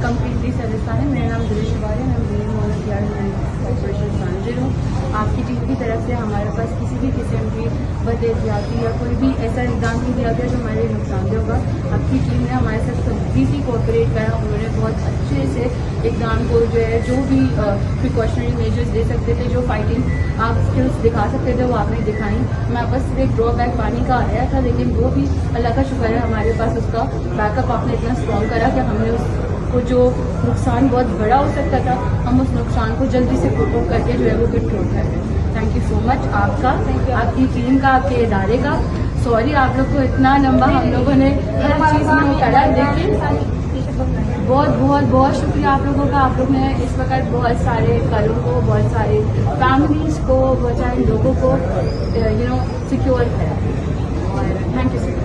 Completely satisfy ہے. میرا نام دلش شواری ہے. میں آپ کی ٹیم کی طرف سے ہمارے پاس کسی بھی قسم کی بد احتیاطی یا کوئی بھی ایسا اقدام نہیں دیا گیا جو ہمارے لیے نقصان دہ ہوگا. آپ کی ٹیم نے ہمارے ساتھ کمپلیٹلی کوآپریٹ کرا. انہوں نے بہت اچھے سے اقدام کو جو بھی پریکاشنری میجرز دے سکتے تھے, جو فائٹنگ آپ اسکلس دکھا سکتے تھے, وہ آپ نے دکھائیں. ہمارے پاس صرف ایک ڈرا بیک پانی کا آیا تھا, لیکن وہ بھی اللہ کا شکر ہے ہمارے پاس اس کا بیک اپ آپ نے اتنا اسٹرانگ کرا کہ ہم نے اس کو جو نقصان بہت بڑا ہو سکتا تھا, ہم اس نقصان کو جلدی سے کوپ اپ کر کے جو ہے وہ کنٹرول کر رہے ہیں. تھینک یو سو مچ آپ کا, آپ کی ٹیم کا, آپ کے ادارے کا. سوری آپ لوگ کو اتنا لمبا ہم لوگوں نے ہر چیز میں کرا, لیکن بہت بہت بہت شکریہ آپ لوگوں کا. آپ لوگ نے اس وقت بہت سارے گھروں کو, بہت سارے فیملیز کو, بہت سارے لوگوں کو سیکیور کیا. اور تھینک یو سو مچ.